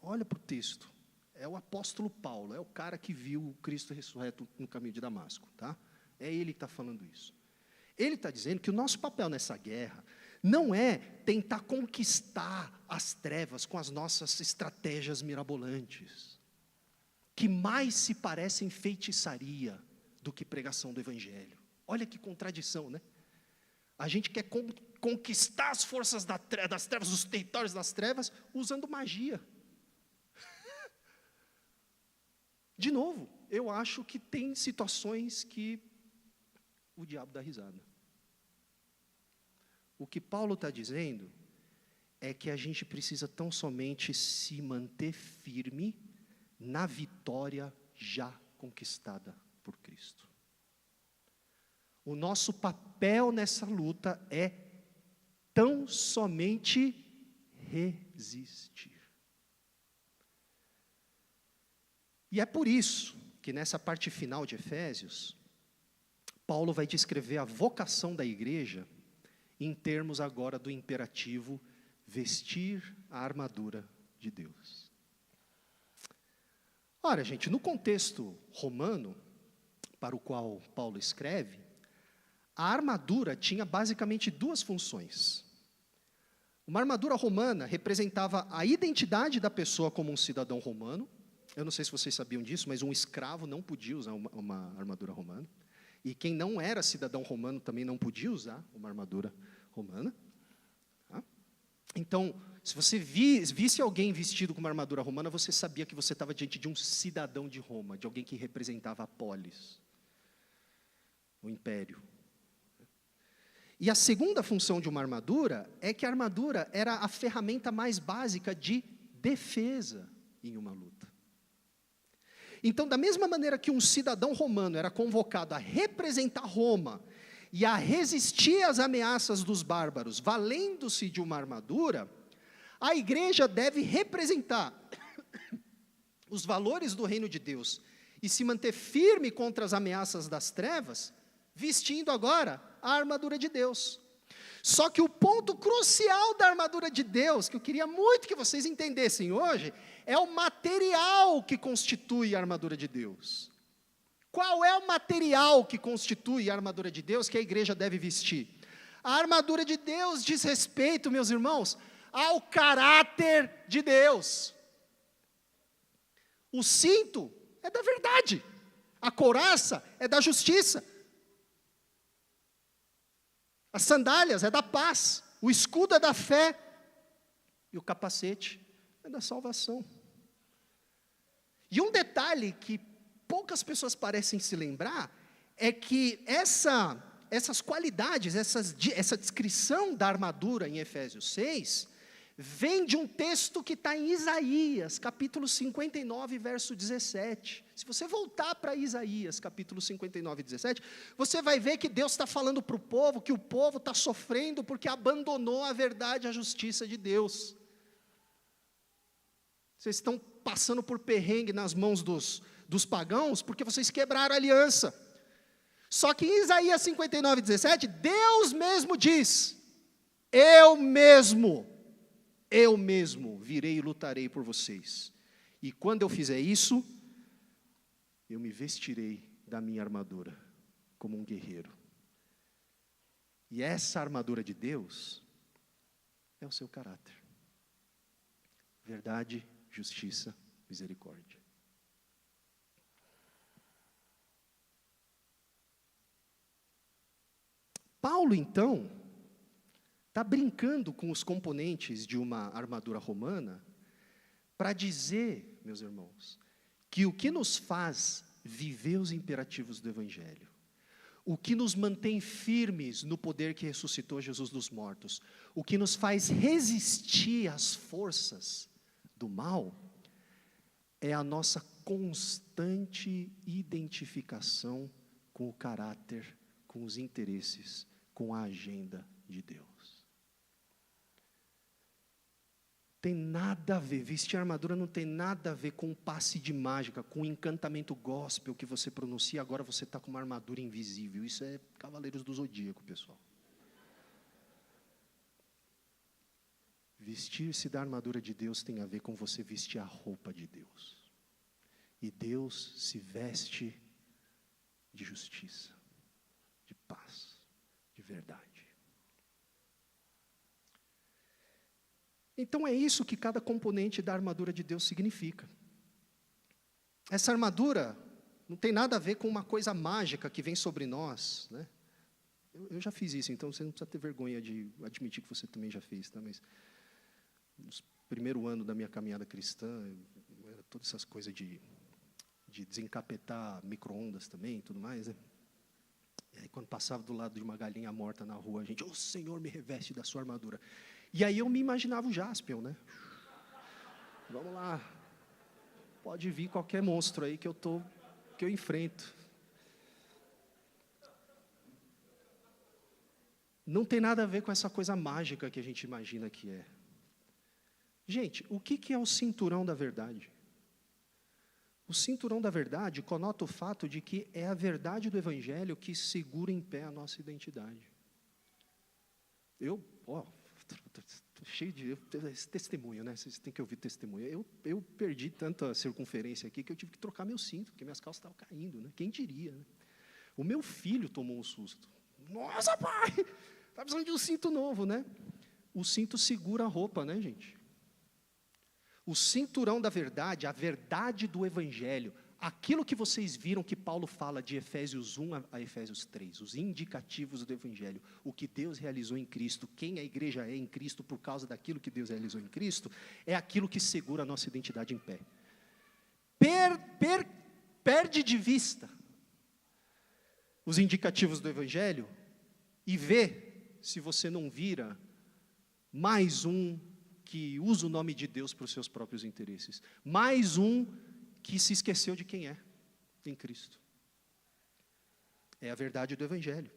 Olha para o texto. É o apóstolo Paulo, é o cara que viu o Cristo ressurreto no caminho de Damasco, tá? É ele que está falando isso. Ele está dizendo que o nosso papel nessa guerra não é tentar conquistar as trevas com as nossas estratégias mirabolantes, que mais se parecem feitiçaria do que pregação do Evangelho. Olha que contradição, né? A gente quer conquistar as forças das trevas, os territórios das trevas, usando magia. De novo, eu acho que tem situações que o diabo dá risada. O que Paulo está dizendo é que a gente precisa tão somente se manter firme na vitória já conquistada por Cristo. O nosso papel nessa luta é tão somente resistir. E é por isso que nessa parte final de Efésios, Paulo vai descrever a vocação da igreja em termos agora do imperativo vestir a armadura de Deus. Ora, gente, no contexto romano, para o qual Paulo escreve, a armadura tinha basicamente duas funções. Uma armadura romana representava a identidade da pessoa como um cidadão romano. Eu não sei se vocês sabiam disso, mas um escravo não podia usar uma armadura romana. E quem não era cidadão romano também não podia usar uma armadura romana. Tá? Então, se você visse alguém vestido com uma armadura romana, você sabia que você estava diante de um cidadão de Roma, de alguém que representava a polis, o império. E a segunda função de uma armadura é que a armadura era a ferramenta mais básica de defesa em uma luta. Então, da mesma maneira que um cidadão romano era convocado a representar Roma e a resistir às ameaças dos bárbaros, valendo-se de uma armadura, a igreja deve representar os valores do reino de Deus e se manter firme contra as ameaças das trevas, vestindo agora a armadura de Deus. Só que o ponto crucial da armadura de Deus, que eu queria muito que vocês entendessem hoje, é o material que constitui a armadura de Deus. Qual é o material que constitui a armadura de Deus que a igreja deve vestir? A armadura de Deus diz respeito, meus irmãos, ao caráter de Deus. O cinto é da verdade, a couraça é da justiça, as sandálias é da paz, o escudo é da fé e o capacete é da salvação. E um detalhe que poucas pessoas parecem se lembrar é que essas qualidades, essa descrição da armadura em Efésios 6, vem de um texto que está em Isaías, capítulo 59, verso 17. Se você voltar para Isaías, capítulo 59, 17, você vai ver que Deus está falando para o povo, que o povo está sofrendo porque abandonou a verdade e a justiça de Deus. Vocês estão passando por perrengue nas mãos dos pagãos, porque vocês quebraram a aliança. Só que em Isaías 59, 17, Deus mesmo diz, eu mesmo virei e lutarei por vocês. E quando eu fizer isso, eu me vestirei da minha armadura, como um guerreiro. E essa armadura de Deus é o seu caráter. Verdade, justiça, misericórdia. Paulo, então, está brincando com os componentes de uma armadura romana para dizer, meus irmãos, que o que nos faz viver os imperativos do Evangelho, o que nos mantém firmes no poder que ressuscitou Jesus dos mortos, o que nos faz resistir às forças do mal, é a nossa constante identificação com o caráter com os interesses, com a agenda de Deus. Tem nada a ver, vestir armadura não tem nada a ver com um passe de mágica, com um encantamento gospel que você pronuncia, agora você está com uma armadura invisível. Isso é Cavaleiros do Zodíaco, pessoal. Vestir-se da armadura de Deus tem a ver com você vestir a roupa de Deus. E Deus se veste de justiça, de paz, de verdade. Então é isso que cada componente da armadura de Deus significa. Essa armadura não tem nada a ver com uma coisa mágica que vem sobre nós, né? Eu já fiz isso, então você não precisa ter vergonha de admitir que você também já fez, tá? Mas no primeiro ano da minha caminhada cristã, todas essas coisas de desencapetar micro-ondas também e tudo mais, né? E aí quando passava do lado de uma galinha morta na rua, a gente, ô Senhor, me reveste da sua armadura. E aí eu me imaginava o Jaspion, né? Vamos lá, pode vir qualquer monstro aí que eu enfrento. Não tem nada a ver com essa coisa mágica que a gente imagina que é. Gente, o que é o cinturão da verdade? O cinturão da verdade conota o fato de que é a verdade do Evangelho que segura em pé a nossa identidade. Estou cheio de esse testemunho, né? Vocês têm que ouvir testemunho. Eu perdi tanta circunferência aqui que eu tive que trocar meu cinto, porque minhas calças estavam caindo, né? Quem diria, né? O meu filho tomou um susto. Nossa, pai! Está precisando de um cinto novo, né? O cinto segura a roupa, né, gente? O cinturão da verdade, a verdade do Evangelho, aquilo que vocês viram que Paulo fala de Efésios 1 a Efésios 3, os indicativos do Evangelho, o que Deus realizou em Cristo, quem a igreja é em Cristo por causa daquilo que Deus realizou em Cristo, é aquilo que segura a nossa identidade em pé. Perde de vista os indicativos do Evangelho e vê se você não vira mais um que usa o nome de Deus para os seus próprios interesses. Mais um que se esqueceu de quem é em Cristo. É a verdade do Evangelho.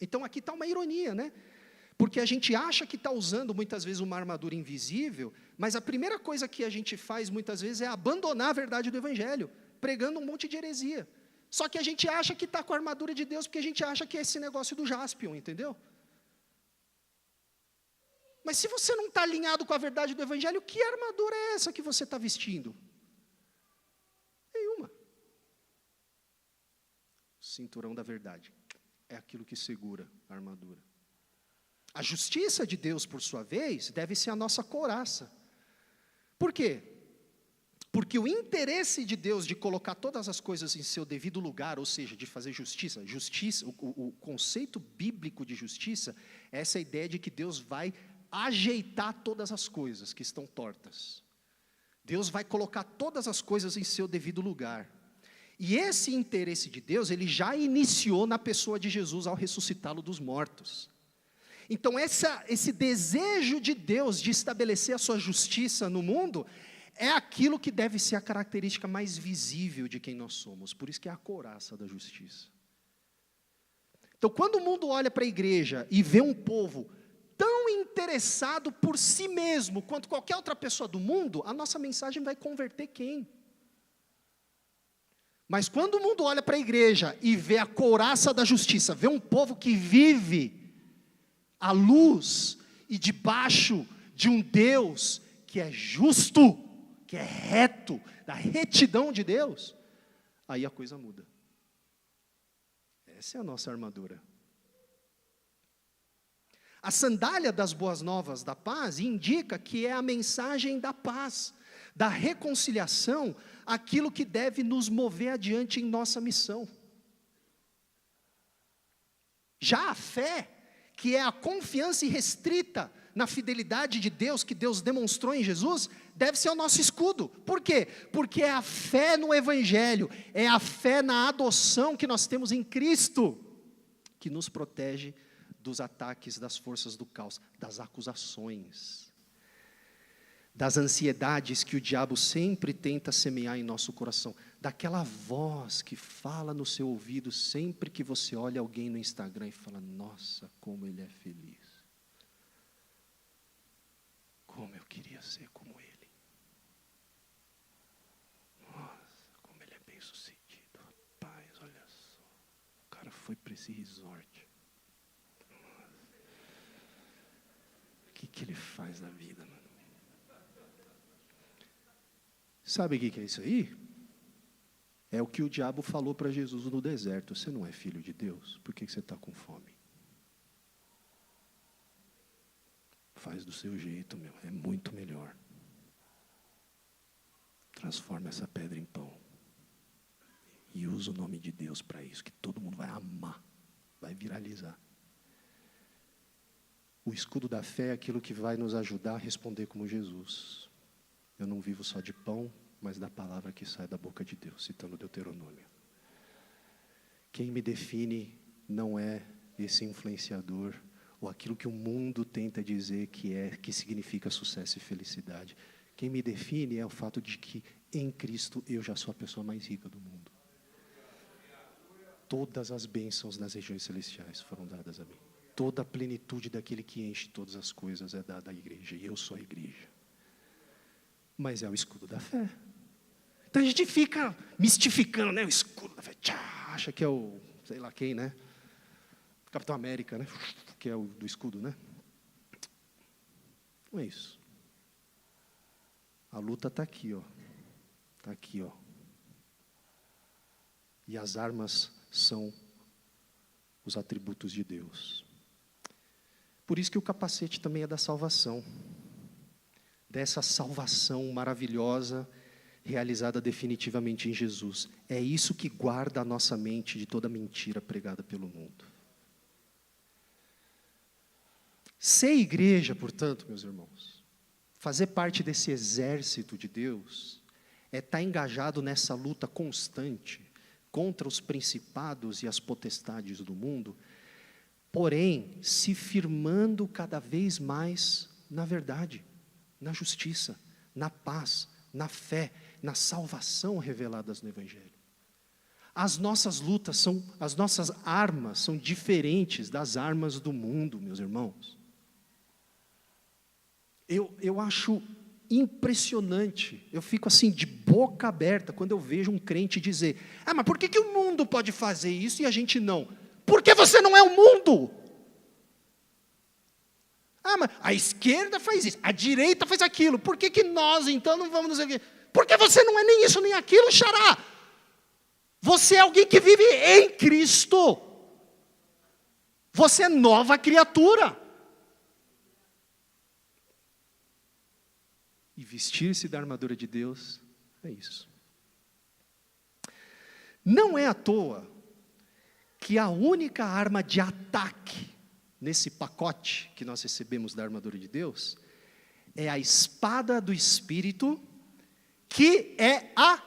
Então aqui está uma ironia, né? Porque a gente acha que está usando muitas vezes uma armadura invisível, mas a primeira coisa que a gente faz muitas vezes é abandonar a verdade do Evangelho, pregando um monte de heresia. Só que a gente acha que está com a armadura de Deus, porque a gente acha que é esse negócio do Jaspion, entendeu? Mas se você não está alinhado com a verdade do Evangelho, que armadura é essa que você está vestindo? Nenhuma. O cinturão da verdade é aquilo que segura a armadura. A justiça de Deus, por sua vez, deve ser a nossa couraça. Por quê? Porque o interesse de Deus de colocar todas as coisas em seu devido lugar, ou seja, de fazer justiça, o conceito bíblico de justiça é essa ideia de que Deus vai ajeitar todas as coisas que estão tortas. Deus vai colocar todas as coisas em seu devido lugar. E esse interesse de Deus, ele já iniciou na pessoa de Jesus ao ressuscitá-lo dos mortos. Então esse desejo de Deus de estabelecer a sua justiça no mundo, é aquilo que deve ser a característica mais visível de quem nós somos. Por isso que é a couraça da justiça. Então quando o mundo olha para a igreja e vê um povo tão interessado por si mesmo quanto qualquer outra pessoa do mundo, a nossa mensagem vai converter quem? Mas quando o mundo olha para a igreja e vê a couraça da justiça, vê um povo que vive à luz e debaixo de um Deus que é justo, que é reto, da retidão de Deus, aí a coisa muda. Essa é a nossa armadura. A sandália das boas novas da paz indica que é a mensagem da paz, da reconciliação, aquilo que deve nos mover adiante em nossa missão. Já a fé, que é a confiança irrestrita na fidelidade de Deus, que Deus demonstrou em Jesus, deve ser o nosso escudo. Por quê? Porque é a fé no Evangelho, é a fé na adoção que nós temos em Cristo, que nos protege dos ataques das forças do caos, das acusações. das ansiedades que o diabo sempre tenta semear em nosso coração, daquela voz que fala no seu ouvido sempre que você olha alguém no Instagram e fala: nossa, como ele é feliz. Como eu queria ser como ele. Nossa, como ele é bem sucedido. Rapaz, olha só. O cara foi para esse resort. O que ele faz na vida, mano? Sabe o que é isso aí? É o que o diabo falou para Jesus no deserto. Você não é filho de Deus? Por que você está com fome? Faz do seu jeito, meu. É muito melhor. Transforma essa pedra em pão. E usa o nome de Deus para isso, que todo mundo vai amar. Vai viralizar. O escudo da fé é aquilo que vai nos ajudar a responder como Jesus. Eu não vivo só de pão, mas da palavra que sai da boca de Deus, citando Deuteronômio. Quem me define não é esse influenciador, ou aquilo que o mundo tenta dizer que significa sucesso e felicidade. Quem me define é o fato de que em Cristo eu já sou a pessoa mais rica do mundo. Todas as bênçãos nas regiões celestiais foram dadas a mim. Toda a plenitude daquele que enche todas as coisas é dada à igreja, e eu sou a igreja. Mas é o escudo da fé. Então a gente fica mistificando, né? O escudo da fé. Acha que é o, sei lá quem, né? Capitão América, né? Que é o do escudo, né? Não é isso. A luta está aqui, ó. Está aqui, ó. E as armas são os atributos de Deus. Por isso que o capacete também é da salvação. Dessa salvação maravilhosa, realizada definitivamente em Jesus. É isso que guarda a nossa mente de toda mentira pregada pelo mundo. Ser igreja, portanto, meus irmãos, fazer parte desse exército de Deus, é estar engajado nessa luta constante contra os principados e as potestades do mundo, porém, se firmando cada vez mais na verdade, na justiça, na paz, na fé, na salvação reveladas no Evangelho. As nossas lutas as nossas armas são diferentes das armas do mundo, meus irmãos. Eu acho impressionante, eu fico assim de boca aberta quando eu vejo um crente dizer: mas por que o mundo pode fazer isso e a gente não? Porque você não é o mundo. Mas a esquerda faz isso, a direita faz aquilo, por que nós então não vamos nos... Porque você não é nem isso nem aquilo, xará. Você é alguém que vive em Cristo. Você é nova criatura. E vestir-se da armadura de Deus é isso. Não é à toa que a única arma de ataque nesse pacote que nós recebemos da armadura de Deus é a espada do Espírito, que é a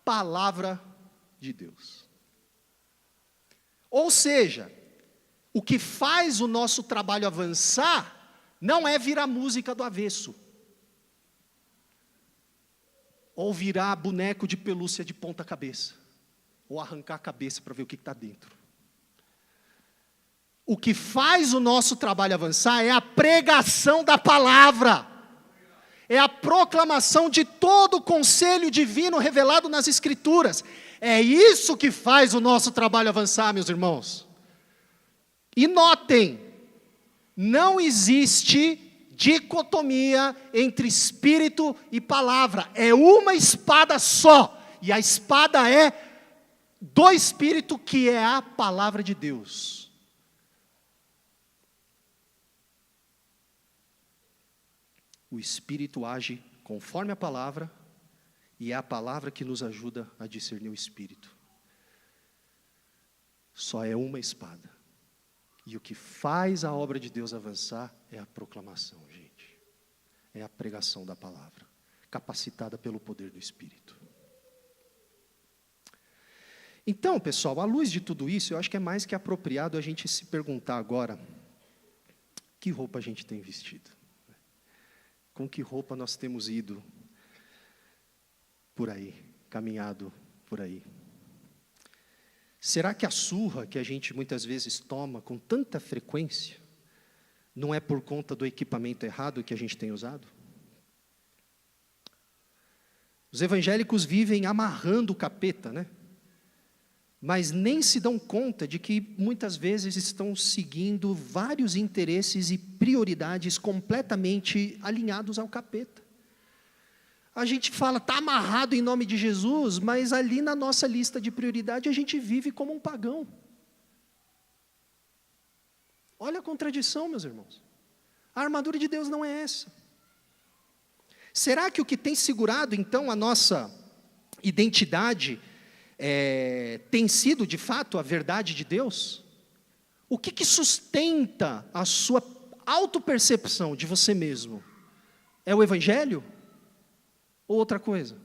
palavra de Deus. Ou seja, o que faz o nosso trabalho avançar não é virar música do avesso, ou virar boneco de pelúcia de ponta cabeça, ou arrancar a cabeça para ver o que está dentro. O que faz o nosso trabalho avançar é a pregação da palavra, é a proclamação de todo o conselho divino revelado nas Escrituras. É isso que faz o nosso trabalho avançar, meus irmãos. E notem, não existe dicotomia entre espírito e palavra, é uma espada só, e a espada é do Espírito, que é a palavra de Deus. O Espírito age conforme a palavra, e é a palavra que nos ajuda a discernir o Espírito. Só é uma espada. E o que faz a obra de Deus avançar é a proclamação, gente. É a pregação da palavra, capacitada pelo poder do Espírito. Então, pessoal, à luz de tudo isso, eu acho que é mais que apropriado a gente se perguntar agora: que roupa a gente tem vestido? Com que roupa nós temos ido por aí, caminhado por aí? Será que a surra que a gente muitas vezes toma com tanta frequência não é por conta do equipamento errado que a gente tem usado? Os evangélicos vivem amarrando o capeta, né? Mas nem se dão conta de que muitas vezes estão seguindo vários interesses e prioridades completamente alinhados ao capeta. A gente fala, está amarrado em nome de Jesus, mas ali na nossa lista de prioridade a gente vive como um pagão. Olha a contradição, meus irmãos. A armadura de Deus não é essa. Será que o que tem segurado, então, a nossa identidade tem sido, de fato, a verdade de Deus? O que sustenta a sua autopercepção de você mesmo? É o Evangelho? Ou outra coisa?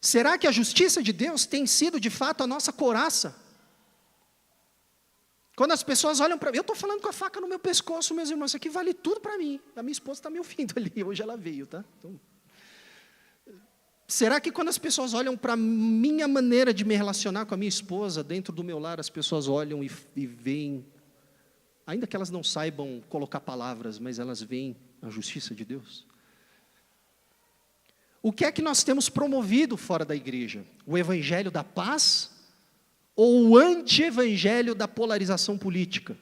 Será que a justiça de Deus tem sido, de fato, a nossa couraça? Quando as pessoas olham para mim, eu estou falando com a faca no meu pescoço, meus irmãos, isso aqui vale tudo para mim. A minha esposa está me ouvindo ali, hoje ela veio, tá? Então, será que quando as pessoas olham para a minha maneira de me relacionar com a minha esposa, dentro do meu lar, as pessoas olham e veem, ainda que elas não saibam colocar palavras, mas elas veem a justiça de Deus? O que é que nós temos promovido fora da igreja? O evangelho da paz ou o anti-evangelho da polarização política?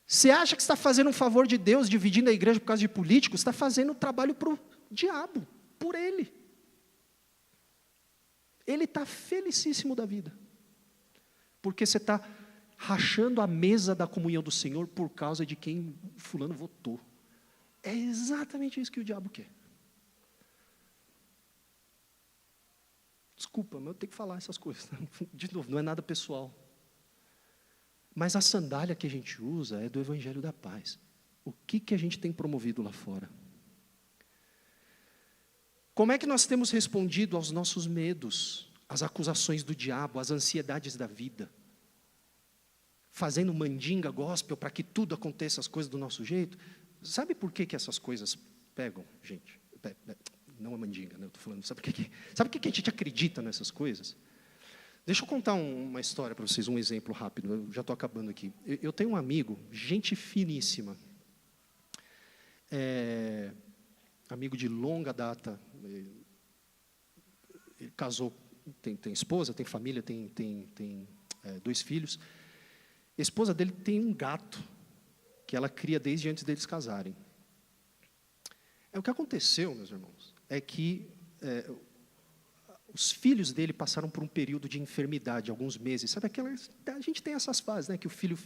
Você acha que está fazendo um favor de Deus dividindo a igreja por causa de políticos? Está fazendo o trabalho para o diabo, por ele. Ele está felicíssimo da vida. Porque você está rachando a mesa da comunhão do Senhor por causa de quem fulano votou. É exatamente isso que o diabo quer. Desculpa, mas eu tenho que falar essas coisas. De novo, não é nada pessoal. Mas a sandália que a gente usa é do Evangelho da Paz. O que a gente tem promovido lá fora? Como é que nós temos respondido aos nossos medos, às acusações do diabo, às ansiedades da vida? Fazendo mandinga gospel para que tudo aconteça as coisas do nosso jeito? Sabe por que essas coisas pegam, gente? Não é mandinga, né? Eu estou falando. Sabe por que a gente acredita nessas coisas? Deixa eu contar uma história para vocês, um exemplo rápido. Eu já estou acabando aqui. Eu tenho um amigo, gente finíssima. Amigo de longa data. Ele casou, tem esposa, tem família, tem 2 filhos. A esposa dele tem um gato que ela cria desde antes deles casarem. O que aconteceu, meus irmãos, é que os filhos dele passaram por um período de enfermidade, alguns meses. Sabe a gente tem essas fases, né? Que o filho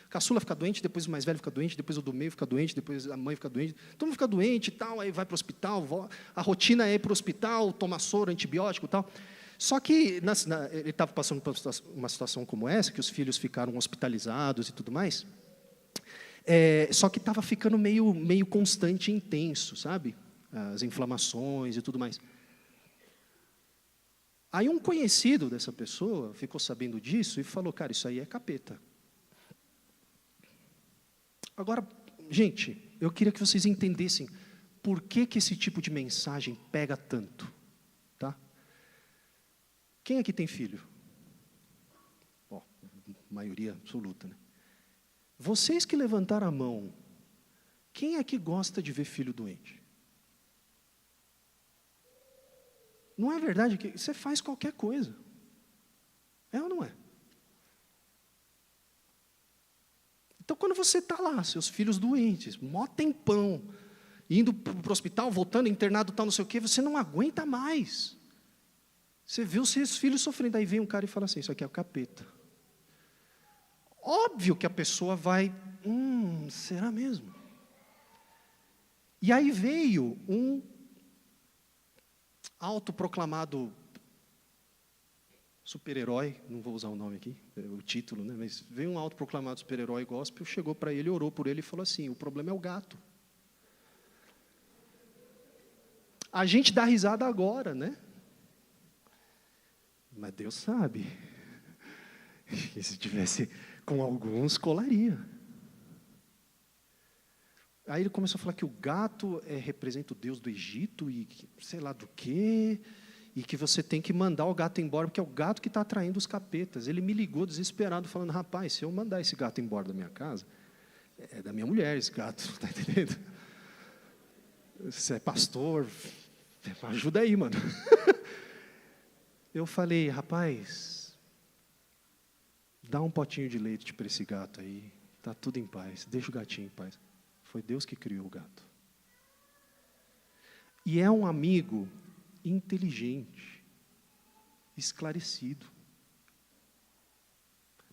caçula fica doente, depois o mais velho fica doente, depois o do meio fica doente, depois a mãe fica doente. Todo mundo fica doente e tal, aí vai para o hospital, a rotina é ir para o hospital, tomar soro, antibiótico e tal. Só que ele estava passando por uma situação como essa, que os filhos ficaram hospitalizados e tudo mais. Só que estava ficando meio constante e intenso, sabe? As inflamações e tudo mais. Aí um conhecido dessa pessoa ficou sabendo disso e falou, cara, isso aí é capeta. Agora, gente, eu queria que vocês entendessem por que esse tipo de mensagem pega tanto, tá? Quem aqui tem filho? Maioria absoluta, né? Vocês que levantaram a mão, quem é que gosta de ver filho doente? Não é verdade que você faz qualquer coisa? É ou não é? Então, quando você está lá, seus filhos doentes, mó tempão, indo para o hospital, voltando, internado, tal, não sei o quê, você não aguenta mais. Você vê os seus filhos sofrendo, aí vem um cara e fala assim, isso aqui é o capeta. Óbvio que a pessoa vai, será mesmo? E aí veio um autoproclamado super-herói, não vou usar o nome aqui, o título, né? Mas veio um autoproclamado super-herói gospel, chegou para ele, orou por ele e falou assim, o problema é o gato. A gente dá risada agora, né? Mas Deus sabe. E se tivesse com alguns, colaria. Aí ele começou a falar que o gato representa o Deus do Egito e sei lá do quê, e que você tem que mandar o gato embora, porque é o gato que está atraindo os capetas. Ele me ligou desesperado, falando, rapaz, se eu mandar esse gato embora da minha casa, é da minha mulher esse gato, está entendendo? Você é pastor, ajuda aí, mano. Eu falei, rapaz, dá um potinho de leite para esse gato aí, está tudo em paz, deixa o gatinho em paz. Foi Deus que criou o gato. E é um amigo inteligente, esclarecido.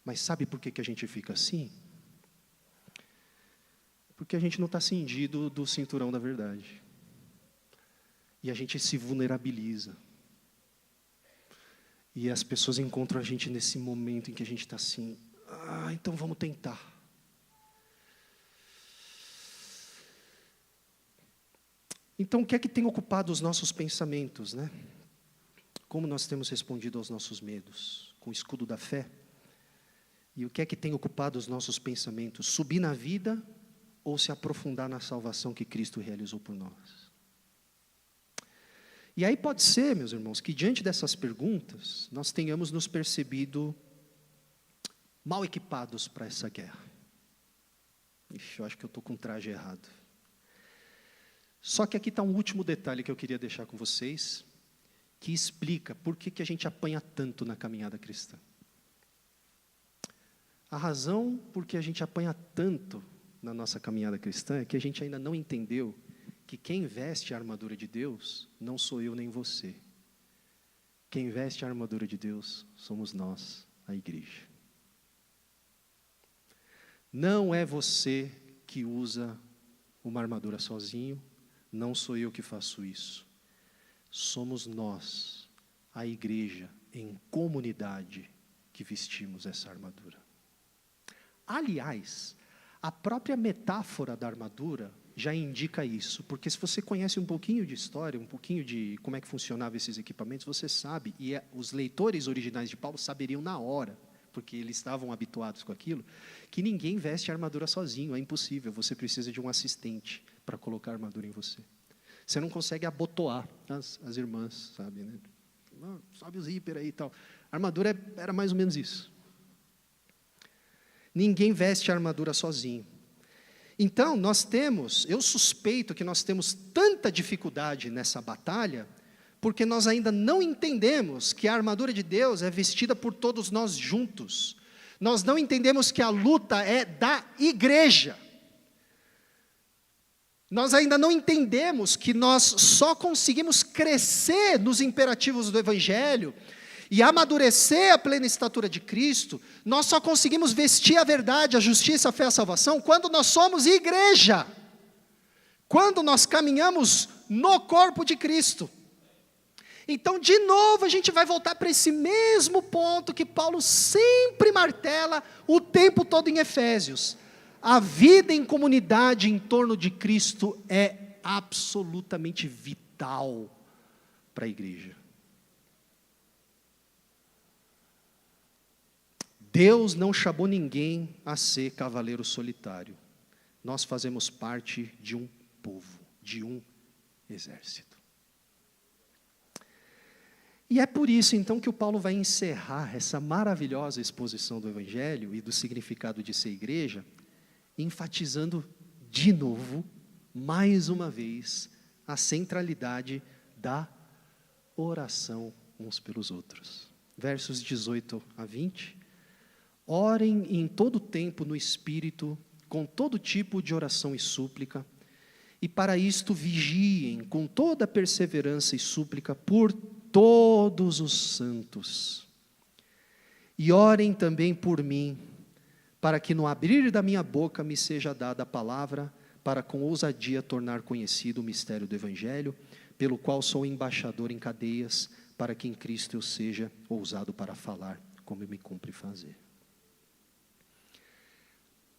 Mas sabe por que a gente fica assim? Porque a gente não está cingido do cinturão da verdade. E a gente se vulnerabiliza. E as pessoas encontram a gente nesse momento em que a gente está assim, então vamos tentar. Então, o que é que tem ocupado os nossos pensamentos, né? Como nós temos respondido aos nossos medos? Com o escudo da fé? E o que é que tem ocupado os nossos pensamentos? Subir na vida ou se aprofundar na salvação que Cristo realizou por nós? E aí pode ser, meus irmãos, que diante dessas perguntas, nós tenhamos nos percebido mal equipados para essa guerra. Ixi, eu acho que eu estou com o traje errado. Só que aqui está um último detalhe que eu queria deixar com vocês, que explica por que a gente apanha tanto na caminhada cristã. A razão por que a gente apanha tanto na nossa caminhada cristã é que a gente ainda não entendeu que quem veste a armadura de Deus não sou eu nem você. Quem veste a armadura de Deus somos nós, a igreja. Não é você que usa uma armadura sozinho, não sou eu que faço isso. Somos nós, a igreja, em comunidade, que vestimos essa armadura. Aliás, a própria metáfora da armadura já indica isso, porque se você conhece um pouquinho de história, um pouquinho de como é que funcionavam esses equipamentos, você sabe, e os leitores originais de Paulo saberiam na hora, porque eles estavam habituados com aquilo, que ninguém veste a armadura sozinho, é impossível, você precisa de um assistente para colocar a armadura em você. Você não consegue abotoar as irmãs, sabe, né? Sobe o zíper aí e tal. A armadura era mais ou menos isso. Ninguém veste a armadura sozinho. Então, eu suspeito que nós temos tanta dificuldade nessa batalha, porque nós ainda não entendemos que a armadura de Deus é vestida por todos nós juntos. Nós não entendemos que a luta é da igreja. Nós ainda não entendemos que nós só conseguimos crescer nos imperativos do Evangelho e amadurecer a plena estatura de Cristo, nós só conseguimos vestir a verdade, a justiça, a fé e a salvação quando nós somos igreja. Quando nós caminhamos no corpo de Cristo. Então, de novo, a gente vai voltar para esse mesmo ponto que Paulo sempre martela o tempo todo em Efésios. A vida em comunidade em torno de Cristo é absolutamente vital para a igreja. Deus não chamou ninguém a ser cavaleiro solitário. Nós fazemos parte de um povo, de um exército. E é por isso, então, que o Paulo vai encerrar essa maravilhosa exposição do Evangelho e do significado de ser igreja, enfatizando de novo, mais uma vez, a centralidade da oração uns pelos outros. Versos 18 a 20. Orem em todo tempo no Espírito, com todo tipo de oração e súplica, e para isto vigiem com toda perseverança e súplica por todos os santos. E orem também por mim, para que no abrir da minha boca me seja dada a palavra, para com ousadia tornar conhecido o mistério do Evangelho, pelo qual sou embaixador em cadeias, para que em Cristo eu seja ousado para falar, como me cumpre fazer.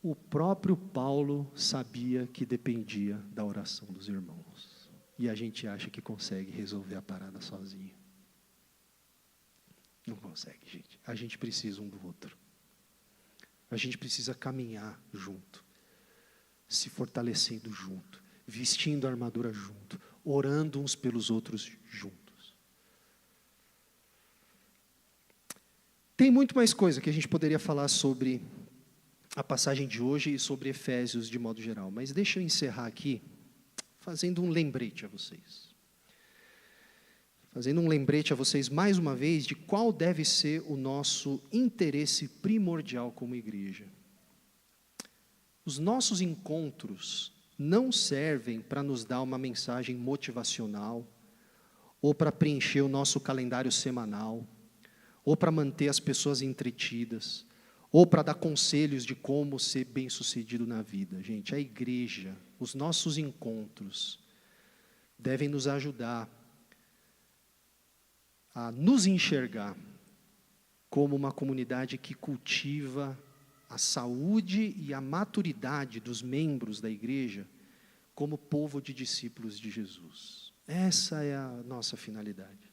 O próprio Paulo sabia que dependia da oração dos irmãos. E a gente acha que consegue resolver a parada sozinho. Não consegue, gente. A gente precisa um do outro. A gente precisa caminhar junto. se fortalecendo junto, vestindo a armadura junto, orando uns pelos outros juntos. Tem muito mais coisa que a gente poderia falar sobre a passagem de hoje e sobre Efésios de modo geral, mas deixa eu encerrar aqui fazendo um lembrete a vocês. Fazendo um lembrete a vocês mais uma vez de qual deve ser o nosso interesse primordial como igreja. Os nossos encontros não servem para nos dar uma mensagem motivacional, ou para preencher o nosso calendário semanal, ou para manter as pessoas entretidas, ou para dar conselhos de como ser bem-sucedido na vida. Gente, a igreja, os nossos encontros, devem nos ajudar a nos enxergar como uma comunidade que cultiva a saúde e a maturidade dos membros da igreja como povo de discípulos de Jesus. Essa é a nossa finalidade.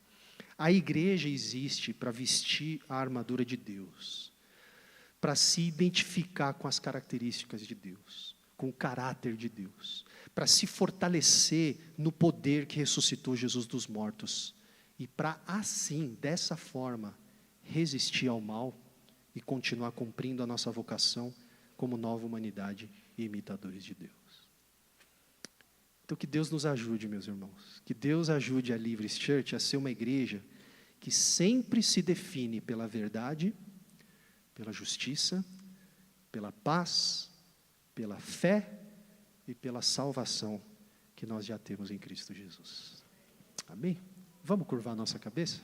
A igreja existe para vestir a armadura de Deus, para se identificar com as características de Deus, com o caráter de Deus, para se fortalecer no poder que ressuscitou Jesus dos mortos, e para assim, dessa forma, resistir ao mal e continuar cumprindo a nossa vocação como nova humanidade e imitadores de Deus. Então que Deus nos ajude, meus irmãos, que Deus ajude a Livres Church a ser uma igreja que sempre se define pela verdade, pela justiça, pela paz, pela fé e pela salvação que nós já temos em Cristo Jesus. Amém? Vamos curvar nossa cabeça?